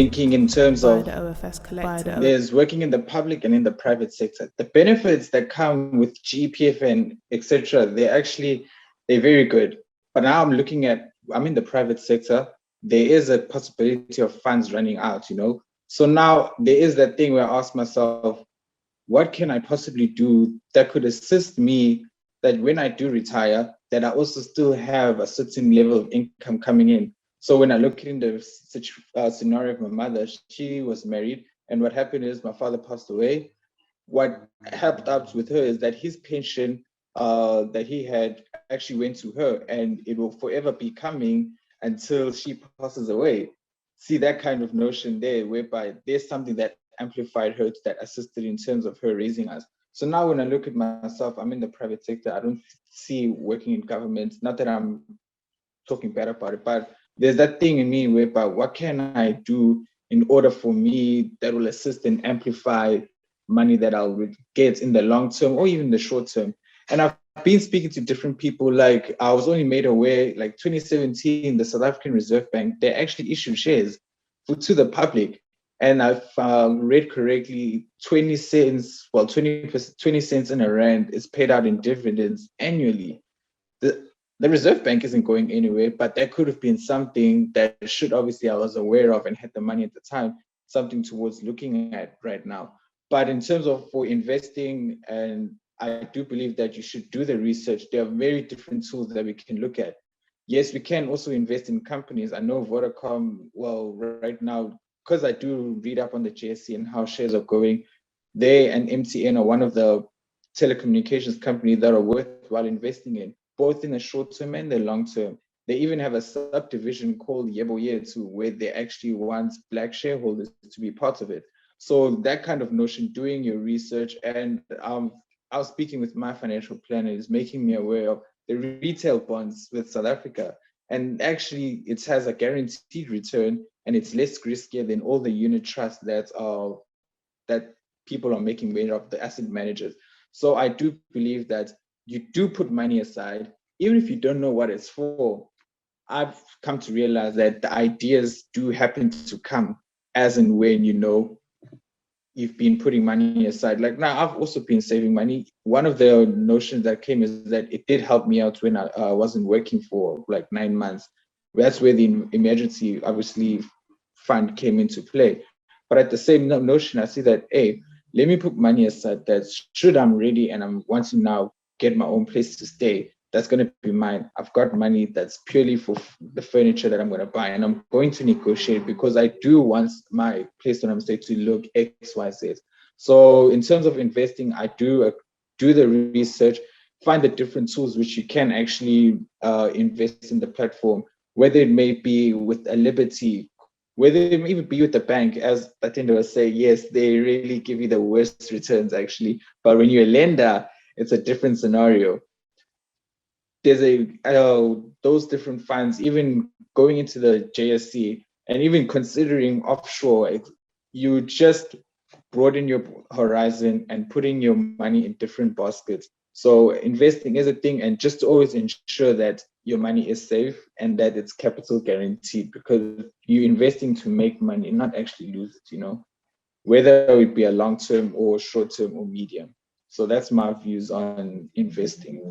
thinking in terms by of the OFS collective. there's working in the public and in the private sector. The benefits that come with GPF and etc., they're very good. But now I'm in the private sector. There is a possibility of funds running out. So now there is that thing where I ask myself, what can I possibly do that could assist me that when I do retire, that I also still have a certain level of income coming in. So when I look in the scenario of my mother, she was married, and what happened is my father passed away. What helped out with her is that his pension that he had actually went to her, and it will forever be coming until she passes away. See that kind of notion there, whereby there's something that amplified her, that assisted in terms of her raising us. So now when I look at myself, I'm in the private sector. I don't see working in government. Not that I'm talking bad about it, but there's that thing in me whereby what can I do in order for me that will assist and amplify money that I'll get in the long term or even the short term. And I've been speaking to different people. Like I was only made aware, like 2017, the South African Reserve Bank, they actually issued shares to the public. And I've read correctly, 20 cents, well, 20 cents in a rand is paid out in dividends annually. The Reserve Bank isn't going anywhere, but that could have been something that should obviously I was aware of and had the money at the time, something towards looking at right now. But in terms of for investing, and I do believe that you should do the research. There are very different tools that we can look at. Yes, we can also invest in companies. I know Vodacom, well, right now, because I do read up on the JSE and how shares are going, they and MTN are one of the telecommunications companies that are worthwhile investing in, both in the short term and the long term. They even have a subdivision called Yeboye too, where they actually want Black shareholders to be part of it. So that kind of notion, doing your research, and I was speaking with my financial planner, is making me aware of the retail bonds with South Africa. And actually, it has a guaranteed return, and it's less riskier than all the unit trusts that people are making aware of, the asset managers. So I do believe that you do put money aside, even if you don't know what it's for. I've come to realize that the ideas do happen to come as and when you've been putting money aside. Like now, I've also been saving money. One of the notions that came is that it did help me out when I wasn't working for like 9 months. That's where the emergency, obviously, fund came into play. But at the same notion, I see that, hey, let me put money aside that should I'm ready and I'm wanting now get my own place to stay, that's going to be mine. I've got money that's purely for the furniture that I'm going to buy, and I'm going to negotiate because I do want my place that I'm staying to look XYZ. So in terms of investing, I do the research, find the different tools which you can actually invest in the platform, whether it may be with a Liberty, whether it may even be with the bank. As Batindo was saying, yes, they really give you the worst returns actually, but when you're a lender, it's a different scenario. There's those different funds, even going into the JSC and even considering offshore, you just broaden your horizon and putting your money in different baskets. So investing is a thing, and just to always ensure that your money is safe and that it's capital guaranteed, because you're investing to make money, not actually lose it, whether it be a long term or short term or medium. So that's my views on investing.